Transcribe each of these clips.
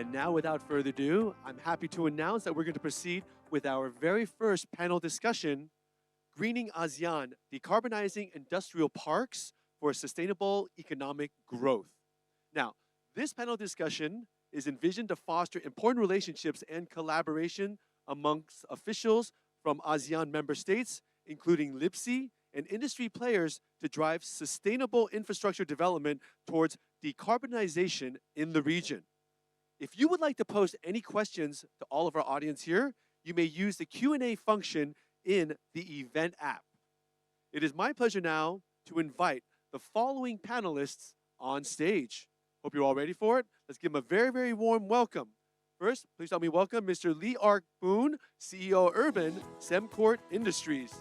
And now, without further ado, I'm happy to announce that we're going to proceed with our very first panel discussion, Greening ASEAN, Decarbonizing Industrial Parks for Sustainable Economic Growth. Now, this panel discussion is envisioned to foster important relationships and collaboration amongst officials from ASEAN member states, including LIPSI and industry players, to drive sustainable infrastructure development towards decarbonization in the region. If you would like to post any questions to all of our audience here, you may use the Q&A function in the event app. It is my pleasure now to invite the following panelists on stage. Hope you're all ready for it. Let's give them a very, very warm welcome. First, please help me welcome Mr. Ark Boon, CEO of Urban Sembcorp Industries.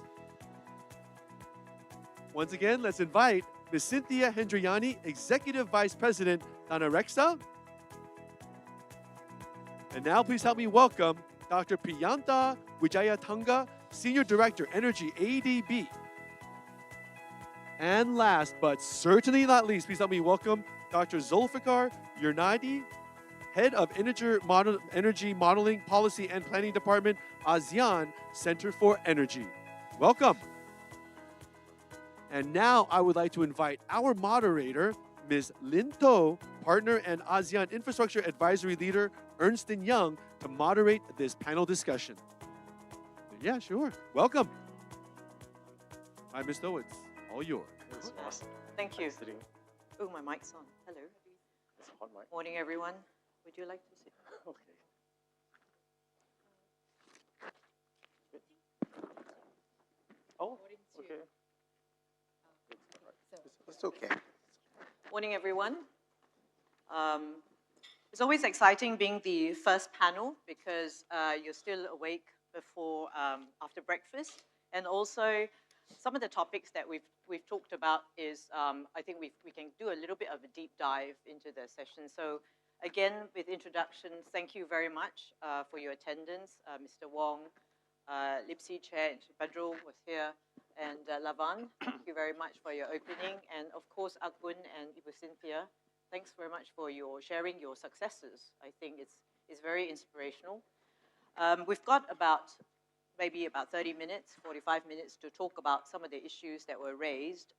Once again, let's invite Ms. Cynthia Hendrayani, Executive Vice President, Danareksa. And now please help me welcome Dr. Priyantha Wijayatunga, Senior Director, Energy, ADB. And last, but certainly not least, please help me welcome Dr. Zulfikar Yurnaidi, Head of Energy Modeling Policy and Planning Department, ASEAN Center for Energy. Welcome. And now I would like to invite our moderator, Ms. Lynn Tho, Partner and ASEAN Infrastructure Advisory Leader, Ernst & Young, to moderate this panel discussion. Yeah, sure. Welcome. Hi, Ms. Tho, it's all yours. That's awesome. Thank you. Oh, my mic's on. Hello. It's a hot mic. Morning, everyone. Would you like to sit? Okay. Oh, okay. It's okay. Morning, everyone. It's always exciting being the first panel because you're still awake before after breakfast, and also some of the topics that we've talked about is I think we can do a little bit of a deep dive into the session. So again, with introductions, thank you very much for your attendance, Mr. Wong, LIPSI Chair Pedro was here, and Lavan. Thank you very much for your opening, and of course Ark Boon and Ibu Cynthia. Thanks very much for your sharing your successes. I think it's very inspirational. We've got maybe about 30 minutes, 45 minutes to talk about some of the issues that were raised.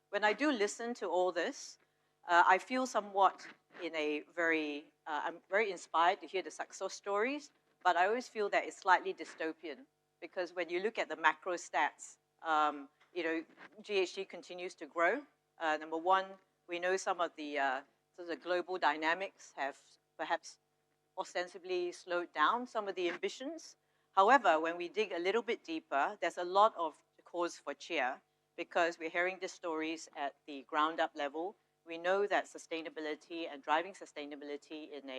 When I do listen to all this, I feel somewhat I'm very inspired to hear the success stories, but I always feel that it's slightly dystopian because when you look at the macro stats, GHG continues to grow. Number one, we know some of the global dynamics have perhaps ostensibly slowed down some of the ambitions. However, when we dig a little bit deeper, there's a lot of cause for cheer because we're hearing the stories at the ground up level. We know that sustainability and driving sustainability in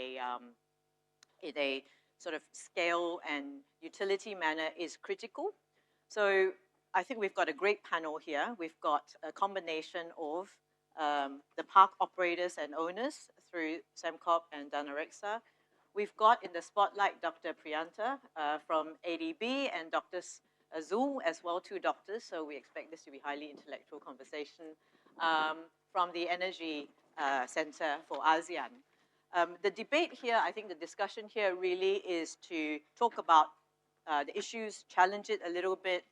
a sort of scale and utility manner is critical. So I think we've got a great panel here. We've got a combination of the park operators and owners through Sembcorp and Danareksa. We've got in the spotlight Dr. Priyantha from ADB and Dr. Zul as well, two doctors, so we expect this to be highly intellectual conversation from the Energy Center for ASEAN. The debate here, I think the discussion here really is to talk about the issues, challenge it a little bit,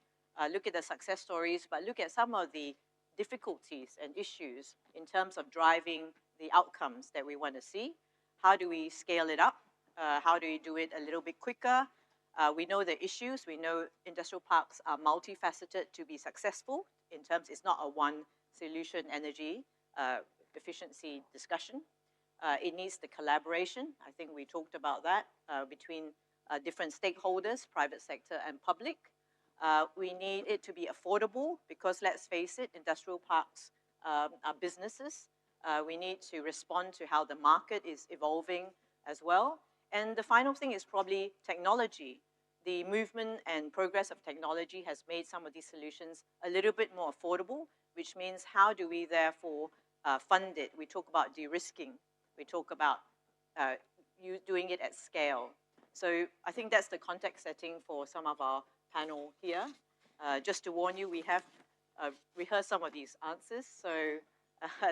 look at the success stories, but look at some of the difficulties and issues in terms of driving the outcomes that we want to see. How do we scale it up? How do we do it a little bit quicker? We know the issues. We know industrial parks are multifaceted to be successful in terms, it's not a one solution energy efficiency discussion. It needs the collaboration. I think we talked about that between different stakeholders, private sector and public. We need it to be affordable because let's face it, industrial parks are businesses. We need to respond to how the market is evolving as well. And the final thing is probably technology. The movement and progress of technology has made some of these solutions a little bit more affordable, which means how do we therefore fund it? We talk about de-risking. We talk about you doing it at scale. So I think that's the context setting for some of our panel here. Just to warn you, we have rehearsed some of these answers. So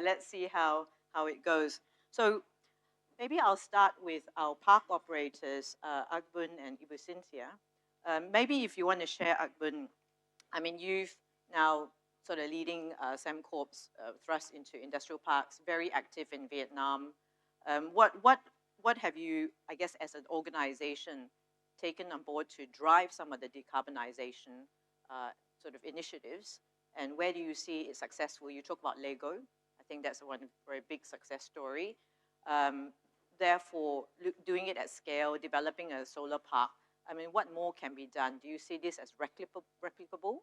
let's see how it goes. So maybe I'll start with our park operators, Ark Boon and Ibu Cynthia. Maybe if you want to share, Ark Boon, I mean, you've now sort of leading Sembcorp's thrust into industrial parks, very active in Vietnam. What have you, I guess, as an organization, taken on board to drive some of the decarbonization sort of initiatives? And where do you see it successful? You talk about Lego. I think that's one very big success story. Therefore, doing it at scale, developing a solar park, I mean, what more can be done? Do you see this as replicable?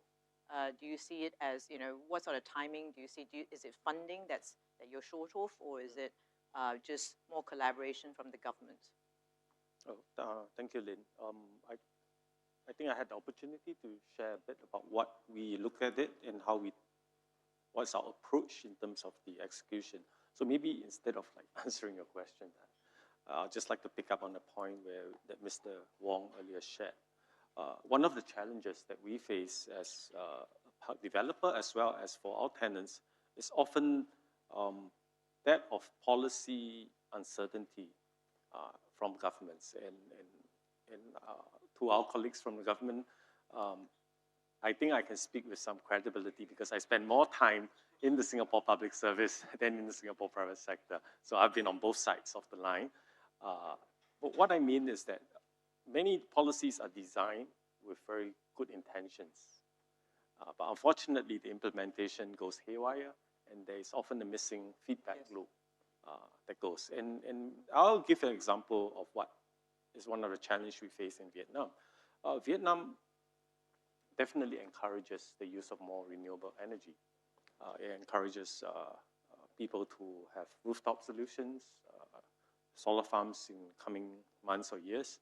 Do you see it as, you know, what sort of timing do you see? Is it funding that you're short of, or is it just more collaboration from the government? Thank you, Lynn. I think I had the opportunity to share a bit about what we look at it and what's our approach in terms of the execution. So maybe instead of like answering your question, I'd just like to pick up on the point that Mr. Wong earlier shared. One of the challenges that we face as a park developer, as well as for our tenants, is often that of policy uncertainty from governments. And to our colleagues from the government, I think I can speak with some credibility because I spend more time in the Singapore public service than in the Singapore private sector. So I've been on both sides of the line. But what I mean is that many policies are designed with very good intentions. But unfortunately, the implementation goes haywire, and there is often a missing feedback loop that goes. And I'll give an example of what is one of the challenges we face in Vietnam. Vietnam definitely encourages the use of more renewable energy. It encourages people to have rooftop solutions, solar farms in coming months or years.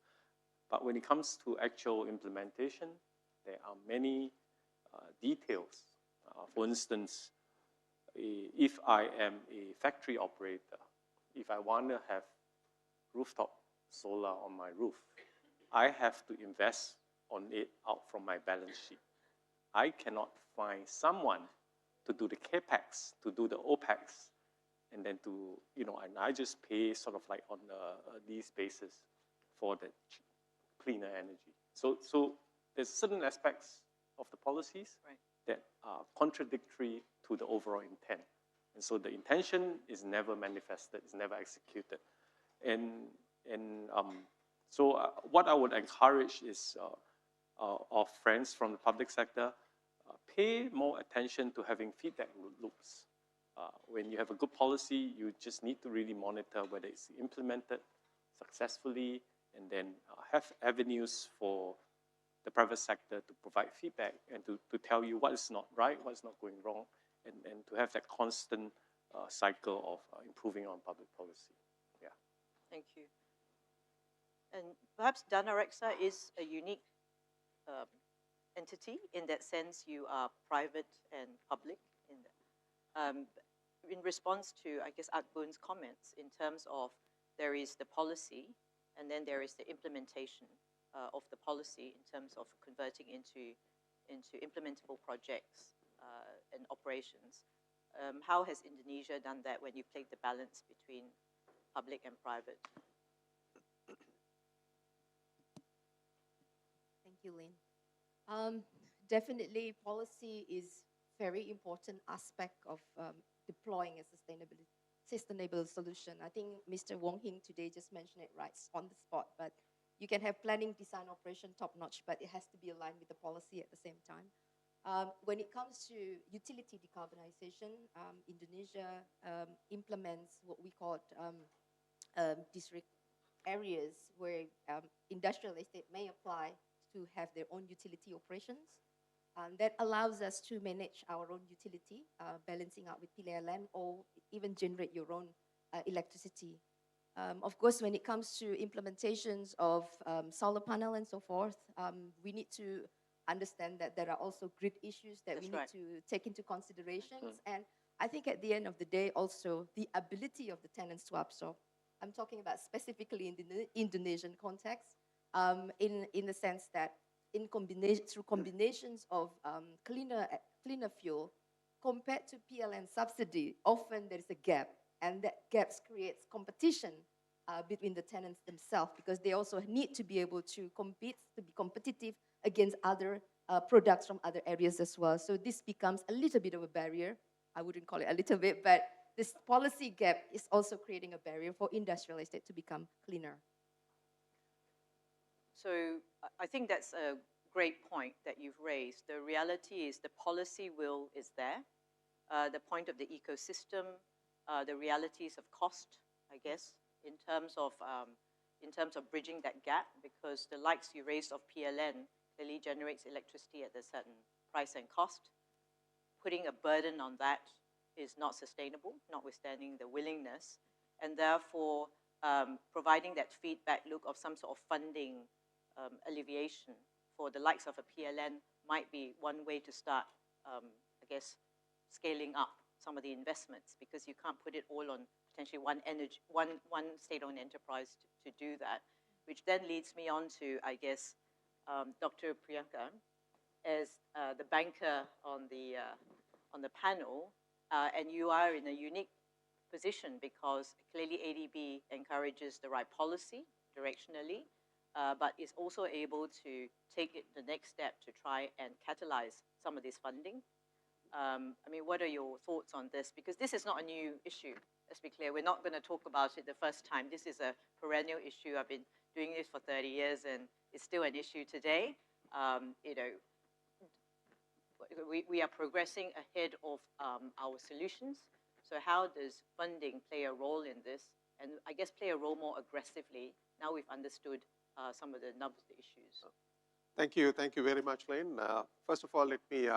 But when it comes to actual implementation, there are many details. For instance, if I am a factory operator, if I want to have rooftop solar on my roof, I have to invest on it out from my balance sheet. I cannot find someone to do the CAPEX, to do the OPEX, and then to, and I just pay sort of like on a lease basis for the cleaner energy. So there's certain aspects of the policies that are contradictory to the overall intent. And so the intention is never manifested, is never executed. So what I would encourage is our friends from the public sector, pay more attention to having feedback loops. When you have a good policy, you just need to really monitor whether it's implemented successfully, and then have avenues for the private sector to provide feedback and to tell you what is not right, what is not going wrong, and to have that constant cycle of improving on public policy. Yeah. Thank you. And perhaps Danareksa is a unique entity in that sense. You are private and public in response to, I guess, Ark Boon's comments in terms of there is the policy and then there is the implementation of the policy in terms of converting into implementable projects and operations. How has Indonesia done that when you played the balance between public and private? Thank you, Lynn. Definitely, policy is very important aspect of deploying a sustainable solution. I think Mr. Wong Hing today just mentioned it right on the spot, but you can have planning, design, operation top-notch, but it has to be aligned with the policy at the same time. When it comes to utility decarbonization, Indonesia implements what we call district areas where industrial estate may apply to have their own utility operations. That allows us to manage our own utility, balancing out with PLN, or even generate your own electricity. Of course, when it comes to implementations of solar panel and so forth, we need to understand that there are also grid issues that we need to take into considerations. And I think at the end of the day, also the ability of the tenants to absorb. I'm talking about specifically in the Indonesian context, in the sense that through combinations of cleaner fuel compared to PLN subsidy, often there is a gap, and that gap creates competition between the tenants themselves, because they also need to be able to compete, to be competitive against other products from other areas as well. So this becomes a little bit of a barrier. I wouldn't call it a little bit, but this policy gap is also creating a barrier for industrial estate to become cleaner. So I think that's a great point that you've raised. The reality is the policy will is there. The point of the ecosystem, the realities of cost, I guess, in terms of bridging that gap, because the likes you raised of PLN clearly generates electricity at a certain price and cost. Putting a burden on that is not sustainable, notwithstanding the willingness, and therefore providing that feedback loop of some sort of funding alleviation for the likes of a PLN might be one way to start, I guess, scaling up some of the investments, because you can't put it all on potentially one state-owned enterprise to do that, which then leads me on to, I guess, Dr. Priyantha, as the banker on the panel, and you are in a unique position because clearly ADB encourages the right policy directionally, but is also able to take it the next step to try and catalyze some of this funding. I mean, what are your thoughts on this? Because this is not a new issue, let's be clear. We're not going to talk about it the first time. This is a perennial issue. I've been doing this for 30 years and it's still an issue today. You know, we are progressing ahead of our solutions. So how does funding play a role in this? And I guess play a role more aggressively now we've understood some of the nubs of the issues. Thank you very much, Lynn. First of all, let me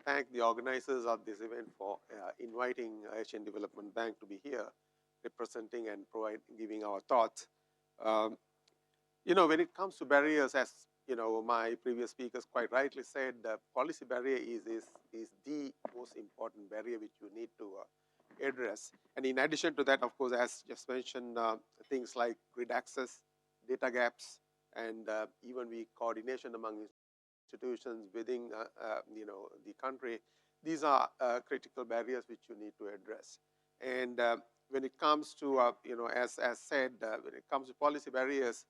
thank the organizers of this event for inviting Asian Development Bank to be here, representing and giving our thoughts. You know, when it comes to barriers, as you know, my previous speakers quite rightly said, the policy barrier is the most important barrier which you need to address. And in addition to that, of course, as just mentioned, things like grid access, data gaps, and even coordination among institutions within you know, the country. These are critical barriers which you need to address. And when it comes to you know, as said, when it comes to policy barriers,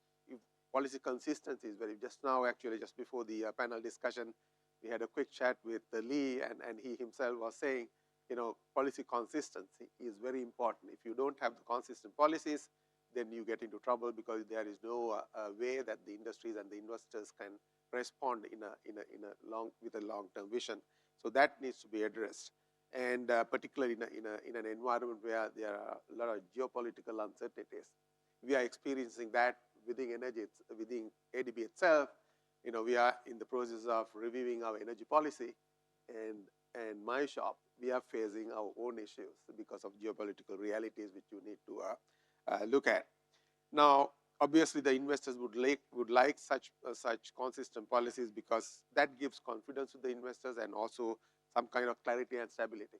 policy consistency is very. Just now, actually, just before the panel discussion, we had a quick chat with Lee, and he himself was saying, you know, policy consistency is very important. If you don't have the consistent policies, then you get into trouble because there is no way that the industries and the investors can respond with a long-term vision. So that needs to be addressed, and particularly in an environment where there are a lot of geopolitical uncertainties. We are experiencing that within energy, within ADB itself. You know, we are in the process of reviewing our energy policy, and my shop, we are facing our own issues because of geopolitical realities which you need to look at. Now, obviously, the investors would like such consistent policies because that gives confidence to the investors and also some kind of clarity and stability.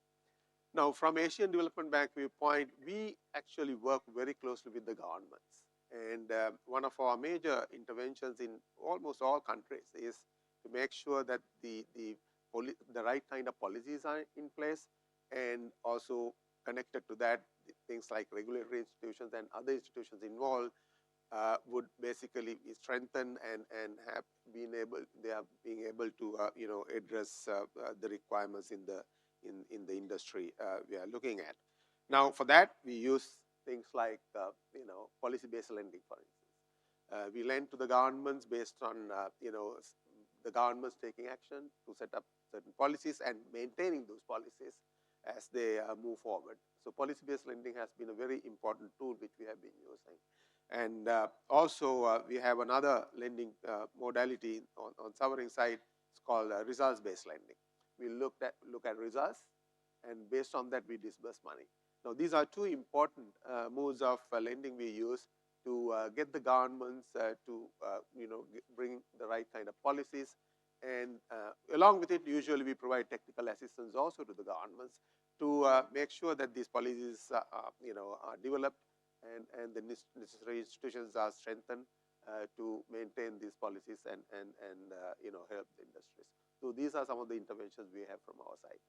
Now, from Asian Development Bank viewpoint, we actually work very closely with the governments. And one of our major interventions in almost all countries is to make sure that the right kind of policies are in place, and also connected to that, things like regulatory institutions and other institutions involved would basically strengthen and have been able to you know, address the requirements in the industry we are looking at. Now, for that, we use things like you know, policy-based lending, for instance. We lend to the governments based on you know, the governments taking action to set up certain policies and maintaining those policies as they move forward. So policy-based lending has been a very important tool which we have been using. And also we have another lending modality on sovereign side. It's called results-based lending. We look at results, and based on that we disburse money. Now, these are two important modes of lending we use to get the governments to you know, bring the right kind of policies. And along with it, usually we provide technical assistance also to the governments to make sure that these policies you know, are developed and the necessary institutions are strengthened to maintain these policies and you know, help the industries. So these are some of the interventions we have from our side.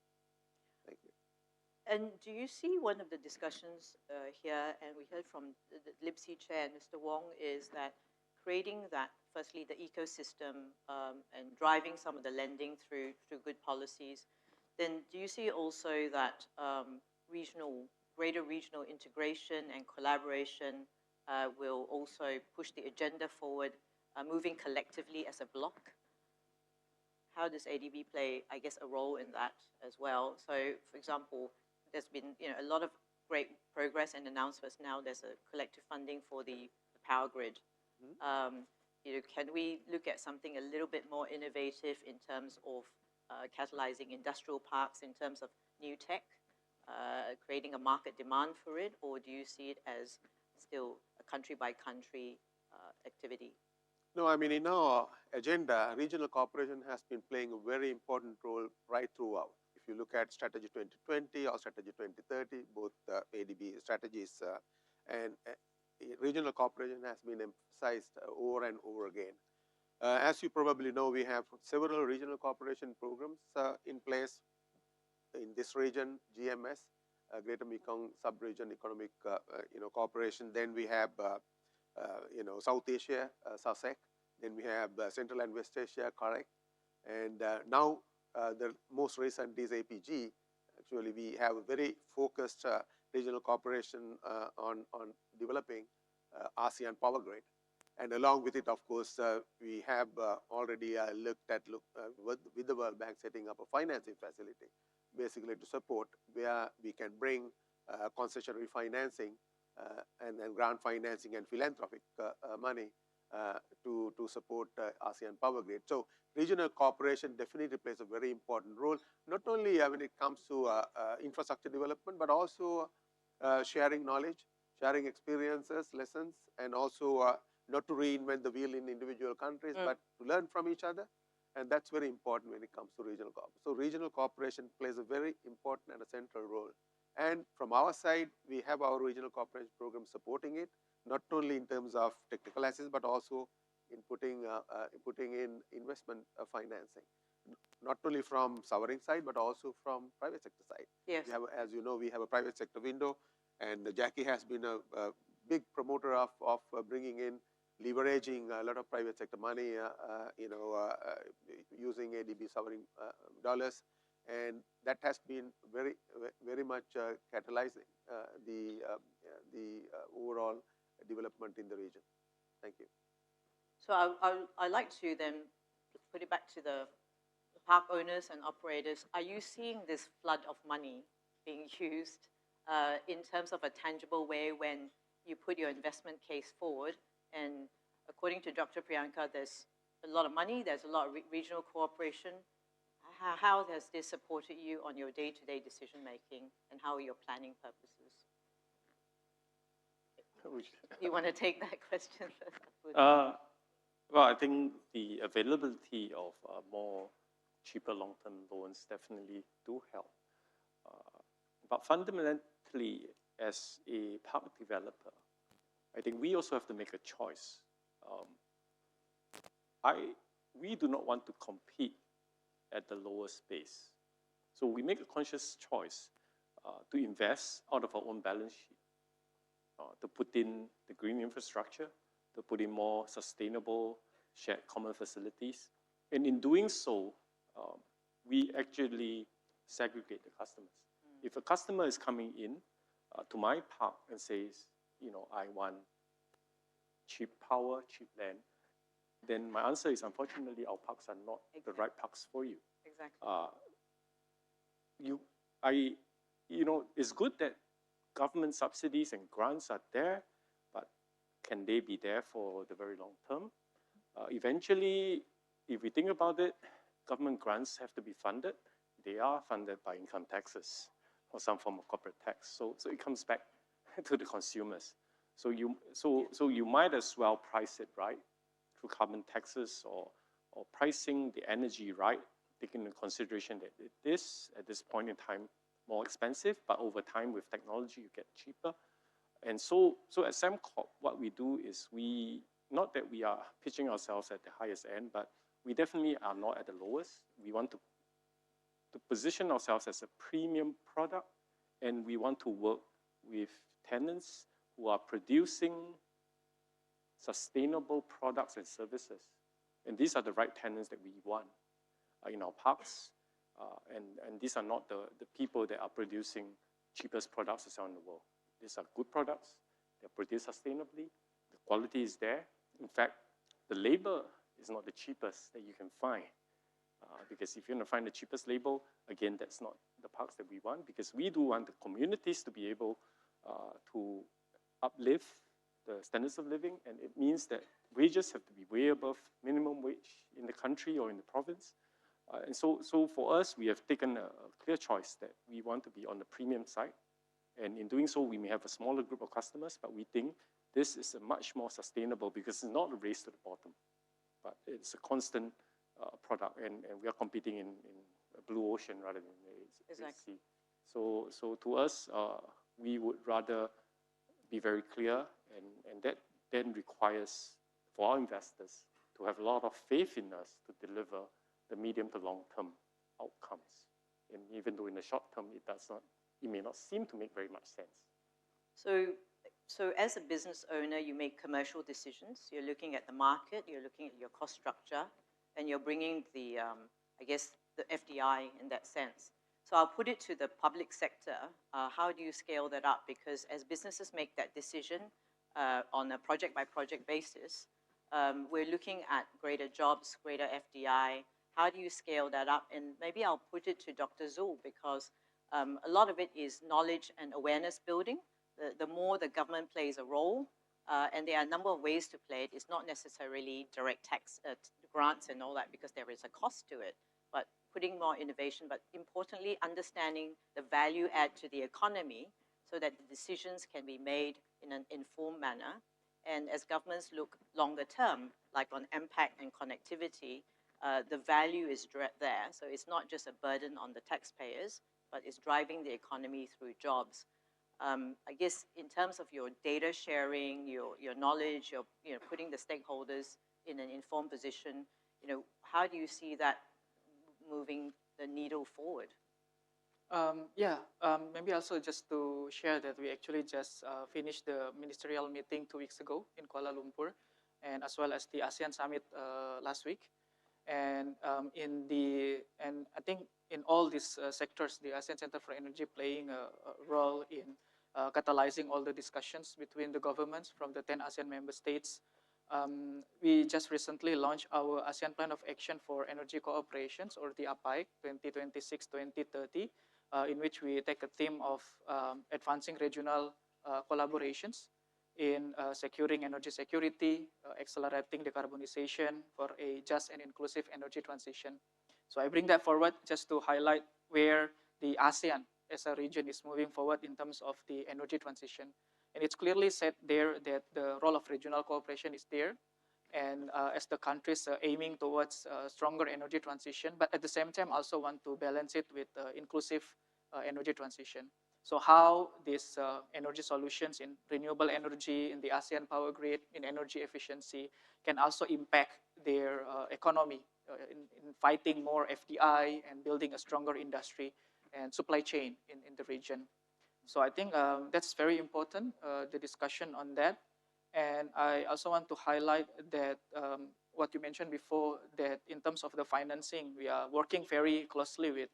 Thank you. And do you see one of the discussions here, and we heard from the LIBC chair and Mr. Wong, is that creating that, firstly, the ecosystem and driving some of the lending through good policies, then do you see also that greater regional integration and collaboration will also push the agenda forward, moving collectively as a bloc? How does ADB play, I guess, a role in that as well? So, for example, there's been a lot of great progress and announcements now. There's a collective funding for the power grid. Can we look at something a little bit more innovative in terms of catalyzing industrial parks, in terms of new tech, creating a market demand for it, or do you see it as still a country-by-country activity? No, I mean, in our agenda, regional cooperation has been playing a very important role right throughout. If you look at Strategy 2020 or Strategy 2030, both ADB strategies and regional cooperation has been emphasized over and over again. As you probably know, we have several regional cooperation programs in place in this region, GMS, Greater Mekong Sub-Region Economic Cooperation. Then we have South Asia, SASEC. Then we have Central and West Asia, CAREC. And now the most recent is APG. Actually, we have a very focused regional cooperation on developing ASEAN power grid. And along with it, of course, we have already looked at with the World Bank setting up a financing facility, basically to support where we can bring concessionary financing and grant financing and philanthropic money to support ASEAN power grid. So regional cooperation definitely plays a very important role, not only when it comes to infrastructure development, but also sharing knowledge, sharing experiences, lessons, and also not to reinvent the wheel in individual countries, but to learn from each other. And that's very important when it comes to regional cooperation. So regional cooperation plays a very important and a central role. And from our side, we have our regional cooperation program supporting it, not only in terms of technical assistance, but also in putting in investment financing, not only from sovereign side, but also from private sector side. Yes. We have, as you know, we have a private sector window, and Jackie has been a big promoter of bringing in, leveraging a lot of private sector money, using ADB sovereign dollars, and that has been very much catalyzing the overall development in the region. Thank you. So I'd like to then put it back to the park owners and operators. Are you seeing this flood of money being used in terms of a tangible way when you put your investment case forward? And according to Dr. Priyantha, there's a lot of money, there's a lot of regional cooperation. How has this supported you on your day-to-day decision-making, and how are your planning purposes? You want to take that question first? Well, I think the availability of more cheaper long-term loans definitely do help. But fundamentally, as a park developer, I think we also have to make a choice. We do not want to compete at the lowest space. So we make a conscious choice to invest out of our own balance sheet, to put in the green infrastructure, to put in more sustainable shared common facilities. And in doing so, we actually segregate the customers. If a customer is coming in to my park and says, I want cheap power, cheap land, then my answer is, unfortunately, our parks are not the right parks for you. Exactly. It's good that government subsidies and grants are there, but can they be there for the very long term? Eventually, if we think about it, government grants have to be funded. They are funded by income taxes or some form of corporate tax. So it comes back to the consumers. So you might as well price it right through carbon taxes or pricing the energy right, taking into consideration that it is, at this point in time, more expensive, but over time with technology, you get cheaper. And so at Sembcorp, what we do is not that we are pitching ourselves at the highest end, but we definitely are not at the lowest. We want to position ourselves as a premium product and we want to work with tenants who are producing sustainable products and services. And these are the right tenants that we want in our parks. And these are not the people that are producing cheapest products around the world. These are good products. They're produced sustainably. The quality is there. In fact, the labor is not the cheapest that you can find. Because if you're going to find the cheapest label, again, that's not the parks that we want, because we do want the communities to be able to uplift the standards of living, and it means that wages have to be way above minimum wage in the country or in the province. And so for us, we have taken a clear choice that we want to be on the premium side. And in doing so, we may have a smaller group of customers, but we think this is a much more sustainable, because it's not a race to the bottom, but it's a constant product, and we are competing in a blue ocean rather than a sea. So to us, we would rather be very clear, and that then requires for our investors to have a lot of faith in us to deliver the medium to long-term outcomes. And even though in the short term it may not seem to make very much sense. So as a business owner, you make commercial decisions. You're looking at the market, you're looking at your cost structure, and you're bringing the, I guess, the FDI in that sense. So I'll put it to the public sector. How do you scale that up? Because as businesses make that decision on a project-by-project basis, we're looking at greater jobs, greater FDI. How do you scale that up? And maybe I'll put it to Dr. Zul, because a lot of it is knowledge and awareness building. The more the government plays a role, and there are a number of ways to play it. It's not necessarily direct tax grants and all that, because there is a cost to it, but putting more innovation, but importantly, understanding the value add to the economy so that the decisions can be made in an informed manner. And as governments look longer term, like on impact and connectivity, the value is there. So it's not just a burden on the taxpayers, but it's driving the economy through jobs. I guess in terms of your data sharing, your knowledge, your putting the stakeholders in an informed position, how do you see that moving the needle forward? Maybe also just to share that we actually just finished the ministerial meeting 2 weeks ago in Kuala Lumpur, and as well as the ASEAN summit last week. And I think in all these sectors, the ASEAN Center for Energy playing a role in catalyzing all the discussions between the governments from the 10 ASEAN member states. We just recently launched our ASEAN Plan of Action for Energy Cooperations, or the APAIC 2026-2030, in which we take a theme of advancing regional collaborations in securing energy security, accelerating decarbonization for a just and inclusive energy transition. So I bring that forward just to highlight where the ASEAN as a region is moving forward in terms of the energy transition. And it's clearly said there that the role of regional cooperation is there. And as the countries are aiming towards stronger energy transition, but at the same time also want to balance it with inclusive energy transition. So how these energy solutions in renewable energy, in the ASEAN power grid, in energy efficiency can also impact their economy in fighting more FDI and building a stronger industry and supply chain in the region. So I think that's very important, the discussion on that. And I also want to highlight that what you mentioned before, that in terms of the financing, we are working very closely with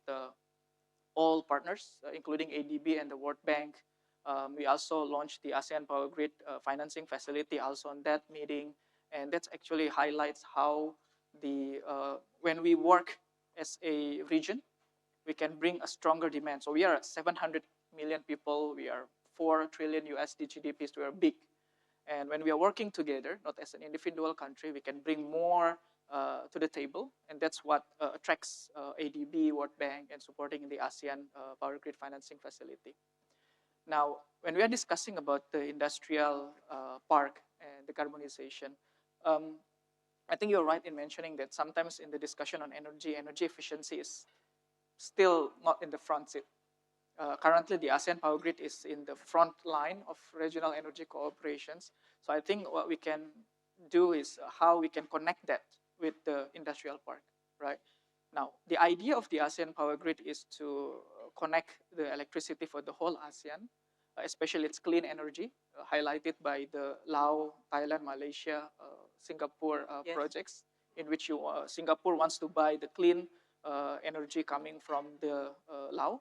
all partners, including ADB and the World Bank. We also launched the ASEAN Power Grid financing facility also on that meeting. And that actually highlights how when we work as a region, we can bring a stronger demand. So we are 700 million people, we are 4 trillion USD GDPs, we are big. And when we are working together, not as an individual country, we can bring more to the table. And that's what attracts ADB, World Bank, and supporting the ASEAN Power Grid Financing Facility. Now, when we are discussing about the industrial park and decarbonization, I think you're right in mentioning that sometimes in the discussion on energy efficiency is still not in the front seat. Currently, the ASEAN Power Grid is in the front line of regional energy cooperations. So I think what we can do is how we can connect that with the industrial park, right? Now, the idea of the ASEAN Power Grid is to connect the electricity for the whole ASEAN, especially its clean energy, highlighted by the Laos, Thailand, Malaysia, Singapore Yes. projects, in which Singapore wants to buy the clean energy coming from the Laos.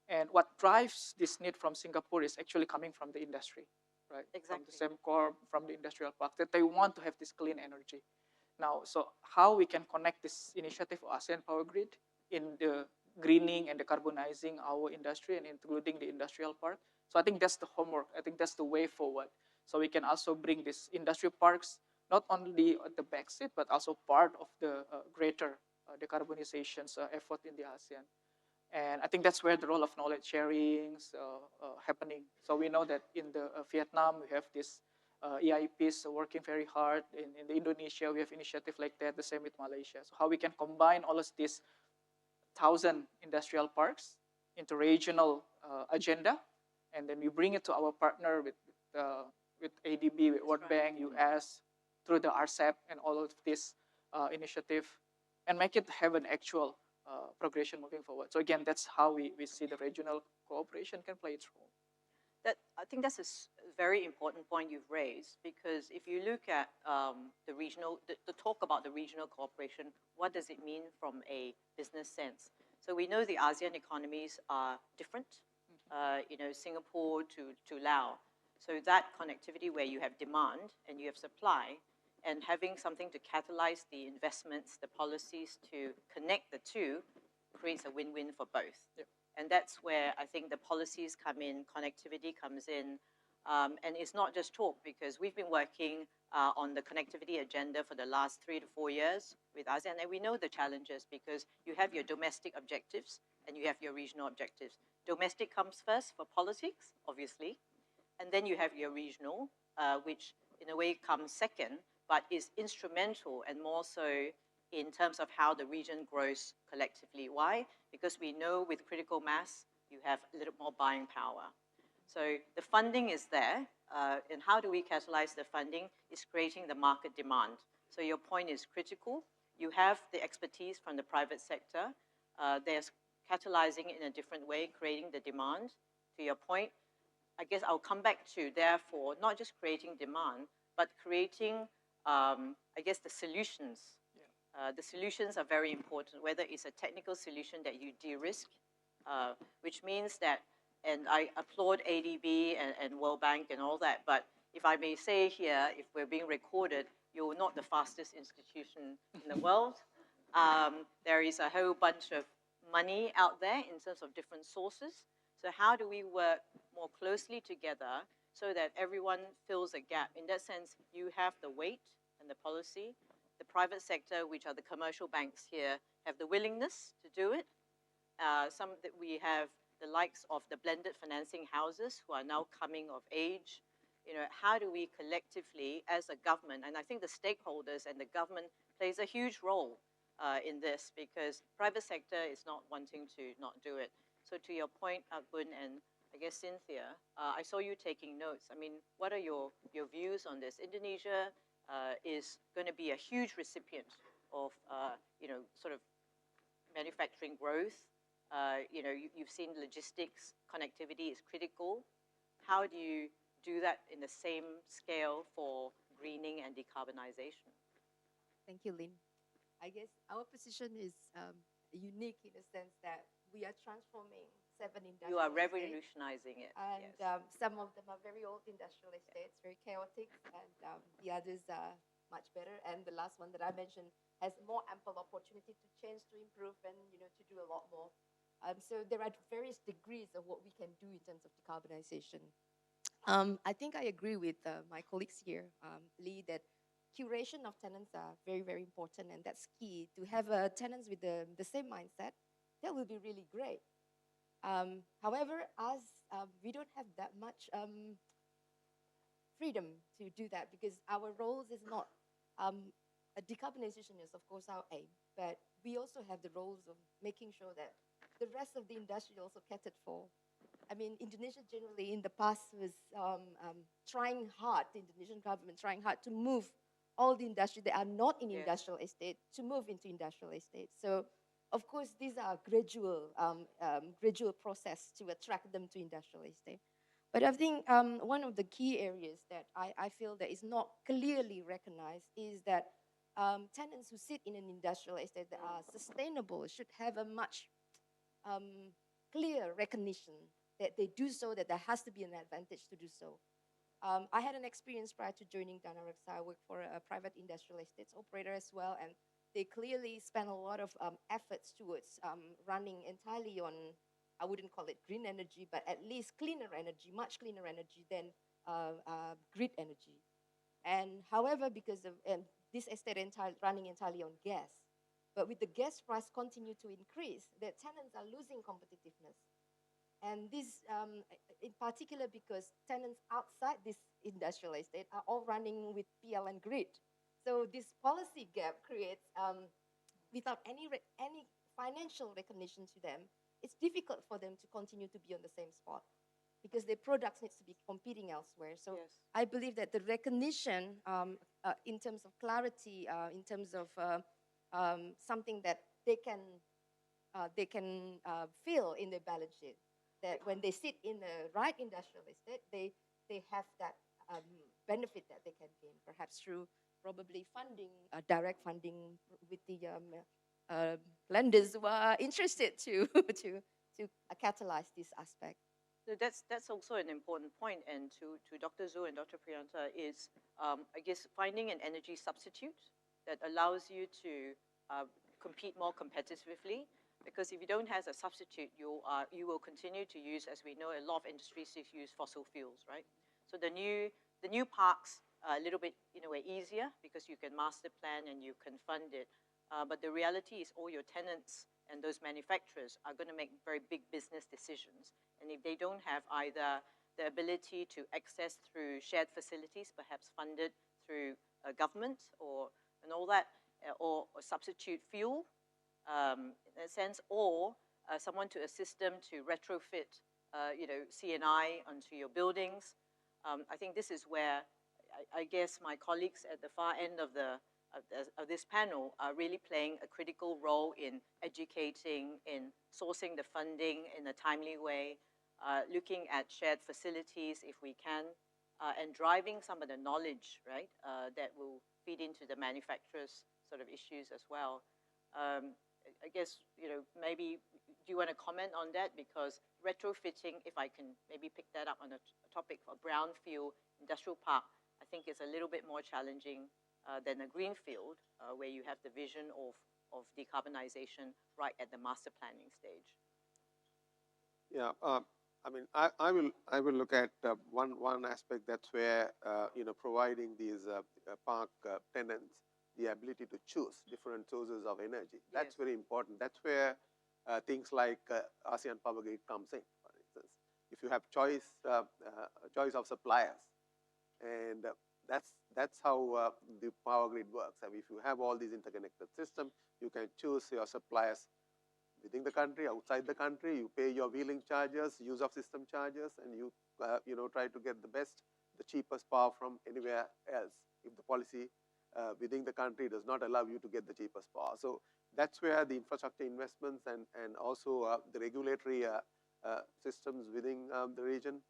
And what drives this need from Singapore is actually coming from the industry, right? Exactly. From the Sembcorp, from the industrial park, that they want to have this clean energy. Now, so how we can connect this initiative of ASEAN Power Grid in the greening and decarbonizing our industry and including the industrial park. So I think that's the homework. I think that's the way forward. So we can also bring these industrial parks not only at the backseat, but also part of the greater decarbonization effort in the ASEAN. And I think that's where the role of knowledge sharing is happening. So we know that in the Vietnam, we have this EIPs working very hard. In the Indonesia, we have initiative like that, the same with Malaysia. So how we can combine all of these 1,000 industrial parks into regional agenda, and then we bring it to our partner with ADB, with World Bank, US, through the RCEP and all of this initiative, and make it have an actual progression moving forward. So again, that's how we see the regional cooperation can play its role. I think that's a very important point you've raised, because if you look at the regional, the talk about the regional cooperation, what does it mean from a business sense? So we know the ASEAN economies are different, you know, Singapore to Laos. So that connectivity where you have demand and you have supply, and having something to catalyze the investments, the policies to connect the two creates a win-win for both. Yep. And that's where I think the policies come in, connectivity comes in, and it's not just talk, because we've been working on the connectivity agenda for the last 3 to 4 years with ASEAN, and we know the challenges, because you have your domestic objectives and you have your regional objectives. Domestic comes first for politics, obviously, and then you have your regional, which in a way comes second, but is instrumental and more so in terms of how the region grows collectively. Why? Because we know with critical mass, you have a little more buying power. So the funding is there, and how do we catalyze the funding? Is creating the market demand. So your point is critical. You have the expertise from the private sector. There's catalyzing in a different way, creating the demand. To your point, I guess I'll come back to, therefore, not just creating demand, but creating, I guess, the solutions. The solutions are very important, whether it's a technical solution that you de-risk, which means that, and I applaud ADB and World Bank and all that, but if I may say here, if we're being recorded, you're not the fastest institution in the world. There is a whole bunch of money out there in terms of different sources. So how do we work more closely together so that everyone fills a gap? In that sense, you have the weight and the policy. The private sector, which are the commercial banks here, have the willingness to do it. Some that we have the likes of the blended financing houses who are now coming of age. You know, how do we collectively, as a government, and I think the stakeholders and the government plays a huge role in this, because private sector is not wanting to not do it. So to your point, Ark Boon and I guess Cynthia, I saw you taking notes. I mean, what are your views on this? Indonesia is going to be a huge recipient of, you know, sort of manufacturing growth. You know, you've seen logistics, connectivity is critical. How do you do that in the same scale for greening and decarbonization? Thank you, Lynn. I guess our position is unique in the sense that we are transforming 7 industrial You are estates, revolutionizing it. and yes. some of them are very old industrial estates, very chaotic, and the others are much better. And the last one that I mentioned has more ample opportunity to change, to improve, and to do a lot more. So there are various degrees of what we can do in terms of decarbonization. I think I agree with my colleagues here, Lee, that curation of tenants are very, very important, and that's key. To have tenants with the same mindset, that will be really great. However, as we don't have that much freedom to do that, because our roles is not, decarbonization is of course our aim, but we also have the roles of making sure that the rest of the industry also catered for. I mean, Indonesia generally in the past was trying hard, the Indonesian government trying hard to move all the industry that are not in industrial estate to move into industrial estate. So of course, these are gradual process to attract them to industrial estate. But I think one of the key areas that I feel that is not clearly recognized is that tenants who sit in an industrial estate that are sustainable should have a much clear recognition that they do so, that there has to be an advantage to do so. I had an experience prior to joining Danareksa. I worked for a private industrial estates operator as well, and they clearly spent a lot of efforts towards running entirely on, I wouldn't call it green energy, but at least cleaner energy, much cleaner energy than grid energy. And however, because of this estate running entirely on gas, but with the gas price continue to increase, the tenants are losing competitiveness. And this, in particular, because tenants outside this industrial estate are all running with PLN grid. So this policy gap creates, without any financial recognition to them, it's difficult for them to continue to be on the same spot because their products needs to be competing elsewhere. So Yes. I believe that the recognition in terms of clarity, in terms of something that they can feel in their balance sheet, that when they sit in the right industrial estate, they have that benefit that they can gain, perhaps through probably funding, direct funding with the lenders who are interested to catalyze this aspect. So that's also an important point. And to Dr. Zhu and Dr. Priyantha is, I guess, finding an energy substitute that allows you to compete more competitively. Because if you don't have a substitute, you will continue to use, as we know, a lot of industries use fossil fuels, right? So the new parks are a little bit, in a way, easier because you can master plan and you can fund it. But the reality is all your tenants and those manufacturers are going to make very big business decisions. And if they don't have either the ability to access through shared facilities, perhaps funded through government and all that, or substitute fuel, in a sense, or someone to assist them to retrofit, CNI onto your buildings. I think this is where I guess my colleagues at the far end of this panel are really playing a critical role in educating, in sourcing the funding in a timely way, looking at shared facilities if we can, and driving some of the knowledge, right, that will feed into the manufacturers' sort of issues as well. I guess, maybe, do you want to comment on that? Because retrofitting, if I can maybe pick that up on a topic for brownfield industrial park, I think is a little bit more challenging than a greenfield, where you have the vision of decarbonization right at the master planning stage. Yeah, I mean, I will look at one aspect. That's where providing these park tenants the ability to choose different sources of energy. That's very important. That's where things like ASEAN Power Grid comes in. For instance, if you have choice of suppliers, and that's how the power grid works. And if you have all these interconnected systems, you can choose your suppliers within the country, outside the country. You pay your wheeling charges, use of system charges, and you try to get the cheapest power from anywhere else. If the policy within the country does not allow you to get the cheapest power, so that's where the infrastructure investments and also the regulatory systems within the region,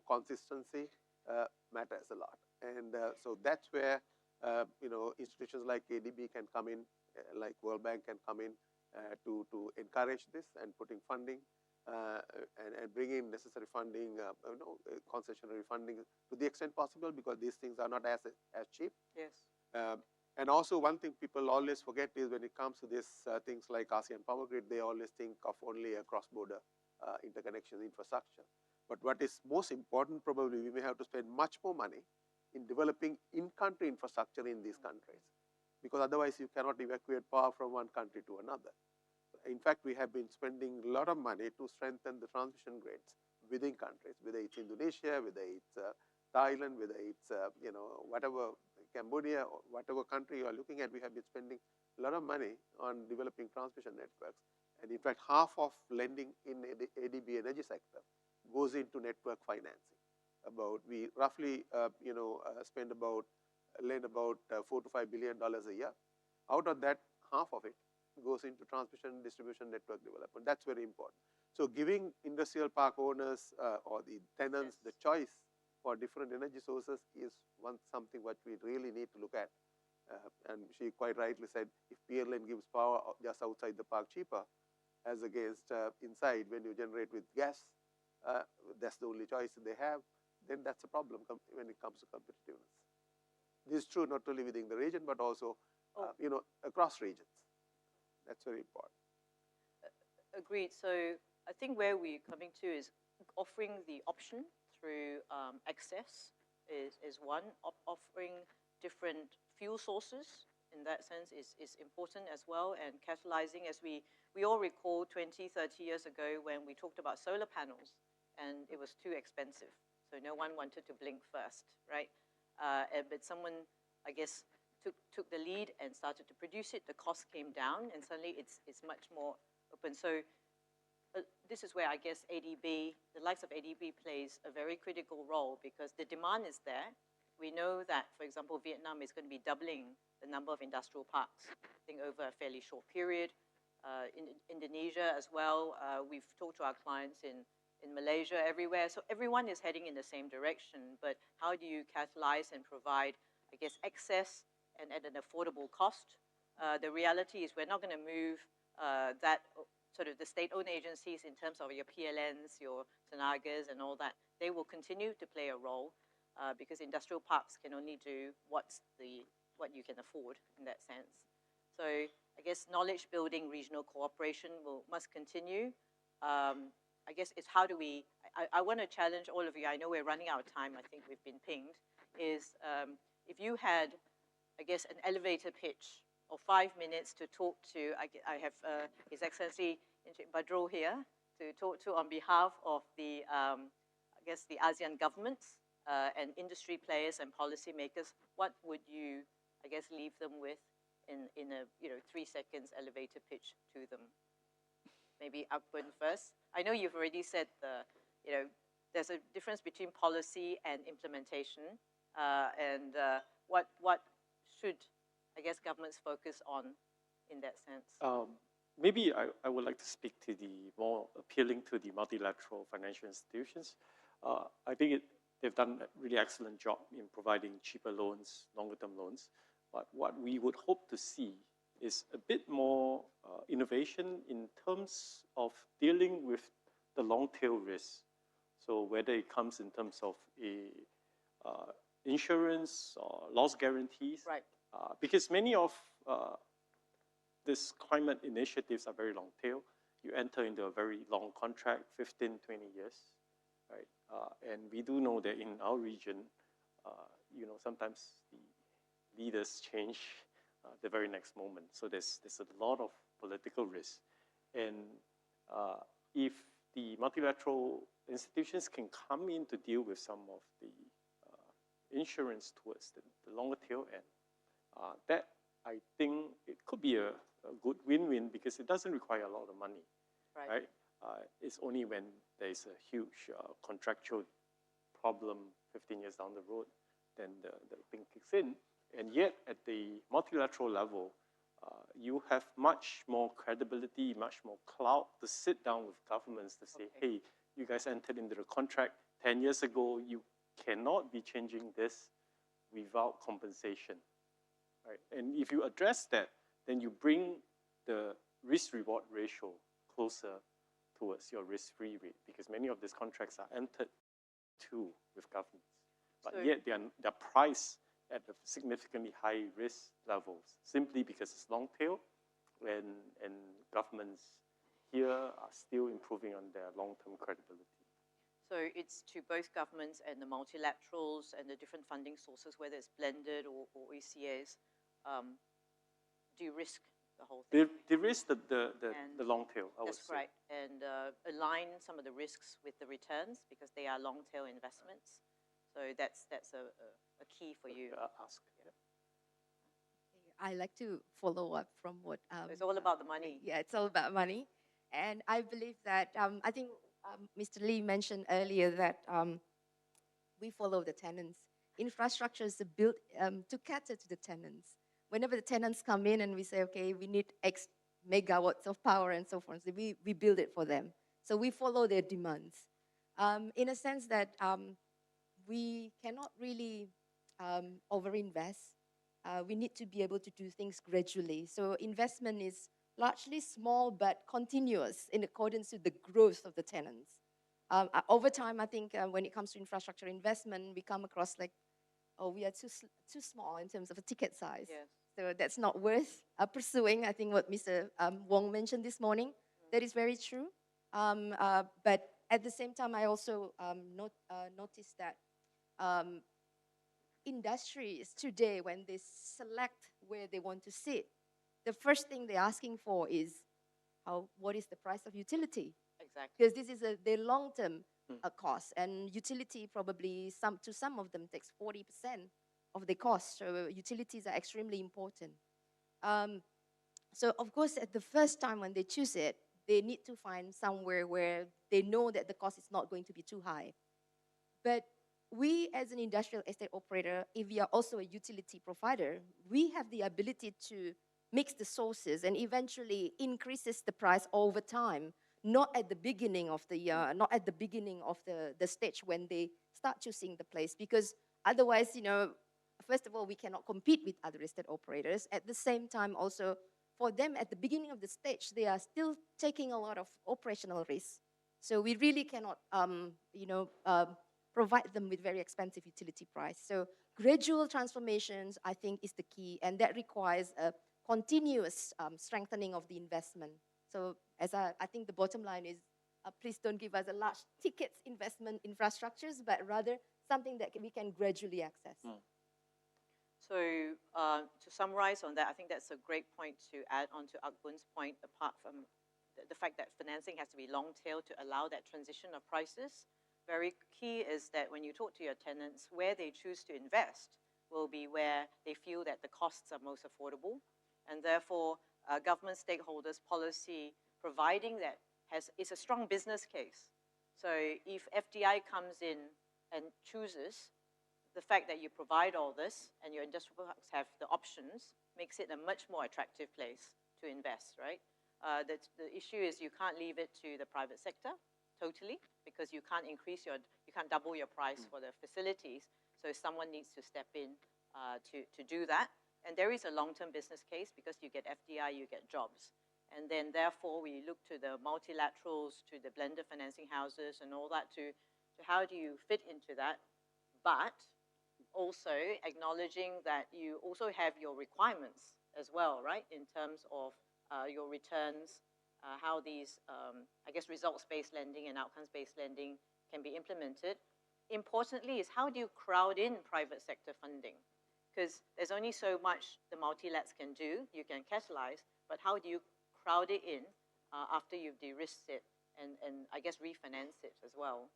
consistency matters a lot. And so that's where institutions like ADB can come in, like World Bank can come in to encourage this and putting funding and bring in necessary funding, concessionary funding to the extent possible, because these things are not as cheap. Yes. And also, one thing people always forget is when it comes to this things like ASEAN Power Grid, they always think of only a cross-border interconnection infrastructure. But what is most important, probably we may have to spend much more money in developing in-country infrastructure in these countries, because otherwise you cannot evacuate power from one country to another. In fact, we have been spending a lot of money to strengthen the transmission grids within countries, whether it's Indonesia, whether it's Thailand, whether it's whatever, Cambodia, or whatever country you are looking at. We have been spending a lot of money on developing transmission networks. And in fact, half of lending in the ADB energy sector goes into network financing. We roughly lend about $4 to $5 billion a year. Out of that, half of it goes into transmission distribution network development. That's very important. So giving industrial park owners or the tenants the choice for different energy sources is something what we really need to look at. And she quite rightly said, if PLN gives power just outside the park cheaper, as against inside when you generate with gas, that's the only choice they have, then that's a problem when it comes to competitiveness. This is true not only within the region, but also, across regions. That's very important. Agreed. So I think where we're coming to is offering the option through access is one. Offering different fuel sources in that sense is important as well, and catalyzing, as we all recall 20, 30 years ago when we talked about solar panels and it was too expensive. So no one wanted to blink first, right? But someone, I guess, took the lead and started to produce it. The cost came down and suddenly it's much more open. So this is where I guess ADB, the likes of ADB plays a very critical role because the demand is there. We know that, for example, Vietnam is going to be doubling the number of industrial parks, I think, over a fairly short period. In Indonesia as well, we've talked to our clients in Malaysia, everywhere. So everyone is heading in the same direction. But how do you catalyze and provide, I guess, access and at an affordable cost? The reality is we're not going to move that sort of the state-owned agencies in terms of your PLNs, your Tenagas and all that. They will continue to play a role. Because industrial parks can only do what you can afford in that sense. So I guess knowledge building, regional cooperation must continue. I guess it's how do we, I want to challenge all of you. I know we're running out of time. I think we've been pinged. Is if you had, I guess, an elevator pitch or 5 minutes to talk to, I have His Excellency Badro here to talk to on behalf of the, I guess, the ASEAN governments. And industry players and policymakers, what would you, I guess, leave them with in a 3 seconds elevator pitch to them? Maybe Ark Boon first. I know you've already said there's a difference between policy and implementation, and what should, I guess, governments focus on in that sense? Maybe I would like to speak to the more appealing to the multilateral financial institutions. I think they've done a really excellent job in providing cheaper loans, longer-term loans. But what we would hope to see is a bit more innovation in terms of dealing with the long-tail risks. So whether it comes in terms of insurance or loss guarantees. Right. Because many of these climate initiatives are very long-tail. You enter into a very long contract, 15, 20 years. Right? And we do know that in our region, sometimes the leaders change the very next moment. So there's a lot of political risk. And if the multilateral institutions can come in to deal with some of the insurance towards the longer tail end, that I think it could be a good win-win because it doesn't require a lot of money, right? It's only when there's a huge contractual problem 15 years down the road, then the thing kicks in. And yet, at the multilateral level, you have much more credibility, much more clout to sit down with governments to say, hey, you guys entered into the contract 10 years ago, you cannot be changing this without compensation, right? And if you address that, then you bring the risk-reward ratio closer towards your risk-free rate, because many of these contracts are entered to with governments, but yet they're priced at a significantly high risk levels simply because it's long tail, and governments here are still improving on their long-term credibility. So it's to both governments and the multilaterals and the different funding sources, whether it's blended or ECAs, de-risk the whole thing. De-risk the long tail, I would say. That's right, and align some of the risks with the returns because they are long tail investments. So that's a key for you. Ask. Yeah. I like to follow up from what... it's all about the money. Yeah, it's all about money. And I believe that, I think Mr. Lee mentioned earlier that we follow the tenants. Infrastructure is built to cater to the tenants. Whenever the tenants come in and we say, okay, we need X megawatts of power and so forth. So we build it for them. So we follow their demands. In a sense that we cannot really overinvest. We need to be able to do things gradually. So investment is largely small but continuous in accordance with the growth of the tenants. Over time, I think when it comes to infrastructure investment, we come across like, oh, we are too small in terms of a ticket size. Yes. So that's not worth pursuing. I think what Mr. Wong mentioned this morning, that is very true. But at the same time, I also noticed that industries today, when they select where they want to sit, the first thing they're asking for is what is the price of utility? Exactly. Because this is their long-term cost, and utility probably to some of them takes 40% of the cost. So utilities are extremely important. So of course, at the first time when they choose it, they need to find somewhere where they know that the cost is not going to be too high. But we, as an industrial estate operator, if we are also a utility provider, we have the ability to mix the sources and eventually increases the price over time, not at the beginning of the stage when they start choosing the place, because otherwise, first of all, we cannot compete with other estate operators. At the same time, also for them at the beginning of the stage, they are still taking a lot of operational risks. So we really cannot, provide them with very expensive utility price. So gradual transformations, I think, is the key, and that requires a continuous strengthening of the investment. So I think the bottom line is, please don't give us a large tickets investment infrastructures, but rather something that we can gradually access. So to summarize on that, I think that's a great point to add on to Ark Boon's point, apart from the fact that financing has to be long tail to allow that transition of prices. Very key is that when you talk to your tenants, where they choose to invest will be where they feel that the costs are most affordable. And therefore, government stakeholders policy providing that is a strong business case. So if FDI comes in and chooses, the fact that you provide all this and your industrial parks have the options makes it a much more attractive place to invest, right? The issue is you can't leave it to the private sector totally, because you can't double your price for the facilities. So someone needs to step in to do that. And there is a long-term business case because you get FDI, you get jobs. And then therefore we look to the multilaterals, to the blended financing houses and all that to how do you fit into that, but also acknowledging that you also have your requirements as well, right? In terms of your returns, how these, I guess, results-based lending and outcomes-based lending can be implemented. Importantly is how do you crowd in private sector funding? Because there's only so much the multilats can do. You can catalyze, but how do you crowd it in after you've de-risked it and I guess refinance it as well?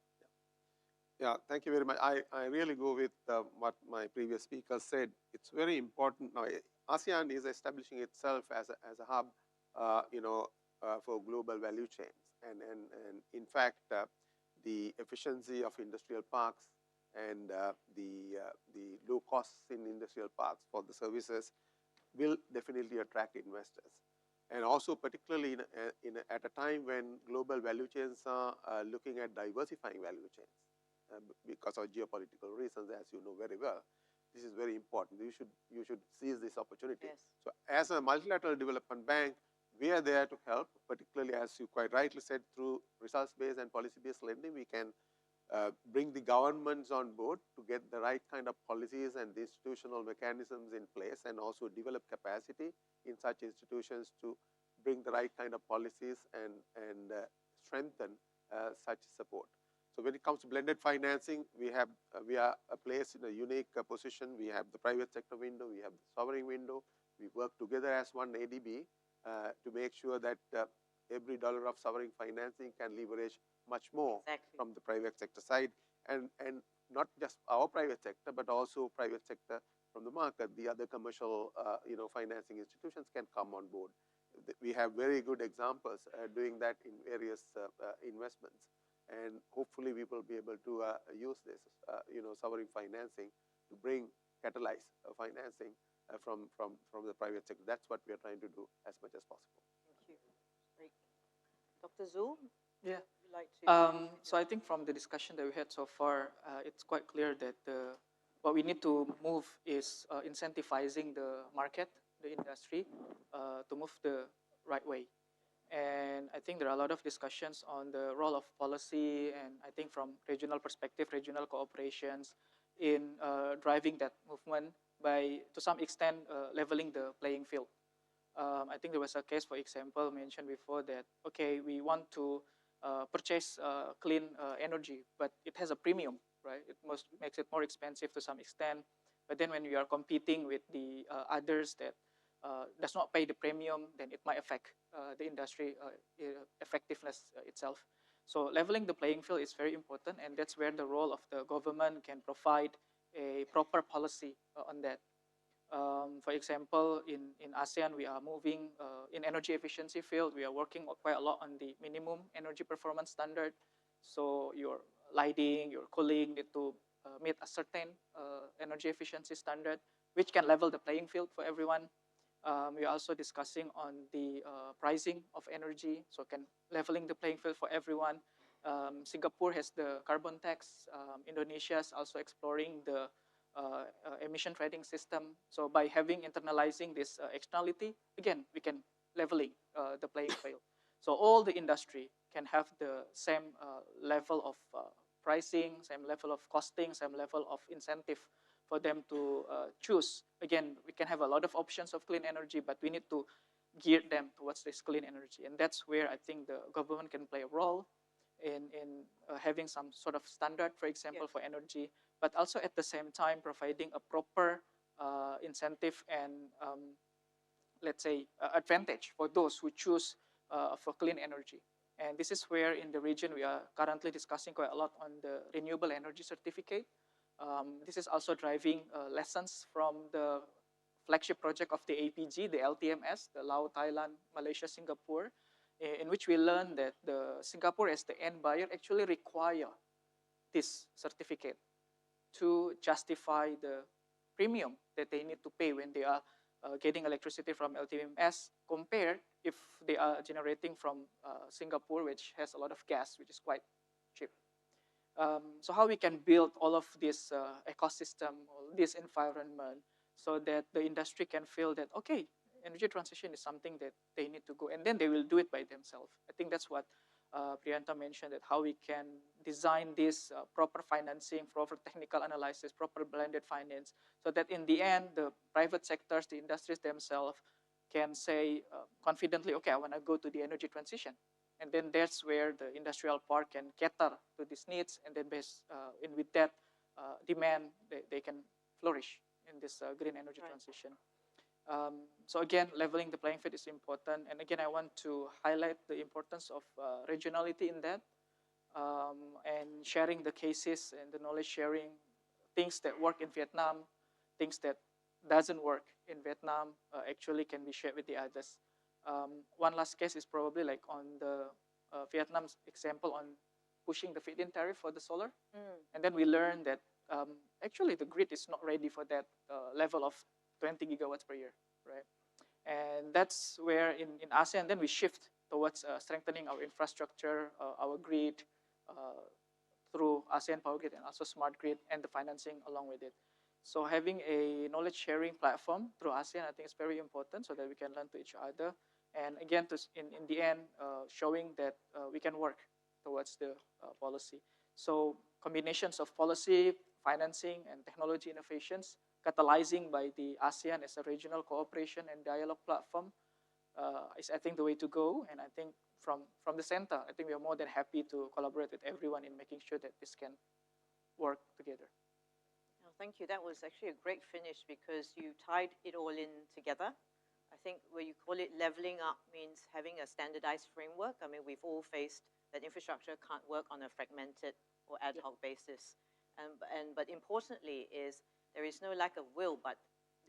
Yeah, thank you very much. I really go with what my previous speaker said. It's very important now. ASEAN is establishing itself as a hub, for global value chains, and in fact, the efficiency of industrial parks and the low costs in industrial parks for the services will definitely attract investors. And also particularly at a time when global value chains are looking at diversifying value chains because of geopolitical reasons, as you know very well. This is very important. You should seize this opportunity. Yes. So as a multilateral development bank, we are there to help, particularly as you quite rightly said, through results-based and policy-based lending. We can bring the governments on board to get the right kind of policies and the institutional mechanisms in place, and also develop capacity in such institutions to bring the right kind of policies and strengthen such support. So when it comes to blended financing, we are placed in a unique position. We have the private sector window, we have the sovereign window. We work together as one ADB to make sure that every dollar of sovereign financing can leverage much more from the private sector side, and not just our private sector, but also private sector from the market. The other commercial financing institutions can come on board. We have very good examples doing that in various investments. And hopefully we will be able to use this, sovereign financing to catalyze financing from the private sector. That's what we are trying to do as much as possible. Dr. Zul, Yeah. would you like to? So I think from the discussion that we had so far, it's quite clear that what we need to move is incentivizing the market, the industry, to move the right way. And I think there are a lot of discussions on the role of policy, and I think from regional perspective, regional cooperations in driving that movement by, to some extent, leveling the playing field. I think there was a case, for example, mentioned before that, okay, we want to purchase clean energy, but it has a premium, right? It makes it more expensive to some extent. But then when we are competing with the others that does not pay the premium, then it might affect the industry effectiveness itself. So leveling the playing field is very important, and that's where the role of the government can provide a proper policy on that. For example, in ASEAN, we are moving in energy efficiency field. We are working quite a lot on the minimum energy performance standard. So your lighting, your cooling need to meet a certain energy efficiency standard, which can level the playing field for everyone. We are also discussing on the pricing of energy, so can leveling the playing field for everyone. Singapore has the carbon tax. Indonesia is also exploring the emission trading system. So by internalizing this externality, again, we can leveling the playing field. So all the industry can have the same level of pricing, same level of costing, same level of incentive for them to choose. Again, we can have a lot of options of clean energy, but we need to gear them towards this clean energy. And that's where I think the government can play a role in having some sort of standard, for example, for energy, but also at the same time providing a proper incentive and let's say advantage for those who choose for clean energy. And this is where in the region we are currently discussing quite a lot on the renewable energy certificate. This is also driving lessons from the flagship project of the APG, the LTMS, the Laos, Thailand, Malaysia, Singapore, in which we learned that the Singapore as the end buyer actually require this certificate to justify the premium that they need to pay when they are getting electricity from LTMS compared if they are generating from Singapore, which has a lot of gas, which is quite cheap. So how we can build all of this ecosystem, all this environment, so that the industry can feel that, okay, energy transition is something that they need to go, and then they will do it by themselves. I think that's what Priyantha mentioned, that how we can design this proper financing, proper technical analysis, proper blended finance, so that in the end, the private sectors, the industries themselves can say confidently, okay, I want to go to the energy transition. And then that's where the industrial park can cater to these needs, and then with that demand, they can flourish in this green energy transition. So again, leveling the playing field is important. And again, I want to highlight the importance of regionality in that, and sharing the cases and the knowledge sharing, things that work in Vietnam, things that doesn't work in Vietnam actually can be shared with the others. One last case is probably like on the Vietnam's example on pushing the feed-in tariff for the solar. And then we learned that actually the grid is not ready for that level of 20 gigawatts per year, right? And that's where in ASEAN, then we shift towards strengthening our infrastructure, our grid, through ASEAN Power Grid and also Smart Grid and the financing along with it. So having a knowledge sharing platform through ASEAN, I think is very important so that we can learn to each other. And again, in the end, showing that we can work towards the policy. So combinations of policy, financing, and technology innovations, catalyzing by the ASEAN as a regional cooperation and dialogue platform is, I think, the way to go. And I think from the center, I think we are more than happy to collaborate with everyone in making sure that this can work together. Thank you. That was actually a great finish because you tied it all in together. I think where you call it leveling up means having a standardized framework. I mean, we've all faced that infrastructure can't work on a fragmented or ad hoc basis. But importantly is there is no lack of will, but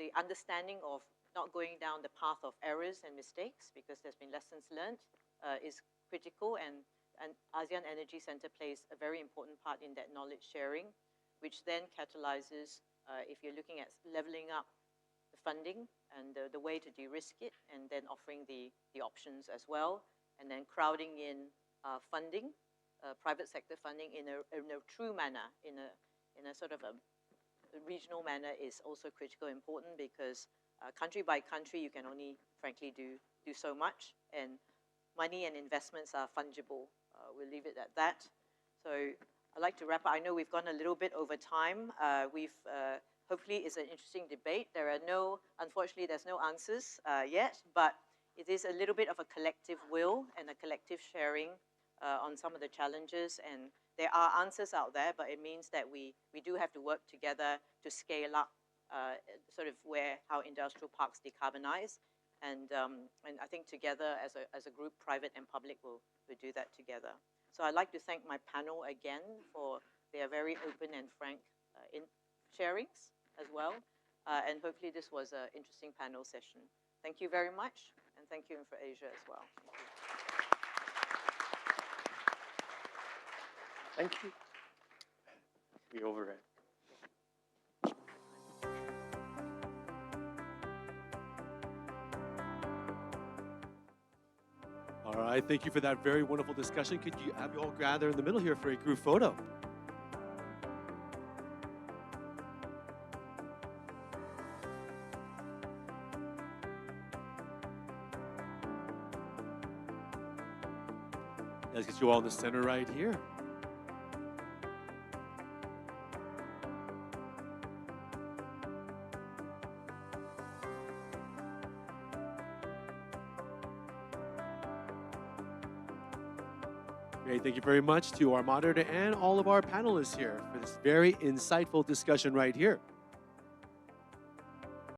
the understanding of not going down the path of errors and mistakes, because there's been lessons learned, is critical. And ASEAN Energy Center plays a very important part in that knowledge sharing, which then catalyzes, if you're looking at leveling up the funding and the way to de-risk it, and then offering the options as well. and then crowding in funding, private sector funding in a true manner, in a sort of a regional manner is also critical important, because country by country you can only frankly do so much, and money and investments are fungible. We'll leave it at that. So I'd like to wrap up. I know we've gone a little bit over time. Hopefully it's an interesting debate. Unfortunately, there's no answers yet, but it is a little bit of a collective will and a collective sharing on some of the challenges. And there are answers out there, but it means that we do have to work together to scale up sort of how industrial parks decarbonize. And I think together as a group, private and public, we'll do that together. So I'd like to thank my panel again for their very open and frank sharings as well. And hopefully this was an interesting panel session. Thank you very much, and thank you for Asia as well. Thank you. We overran. All right, thank you for that very wonderful discussion. Could you have you all gather in the middle here for a group photo? Let's get you all in the center right here. Great, thank you very much to our moderator and all of our panelists here for this very insightful discussion right here.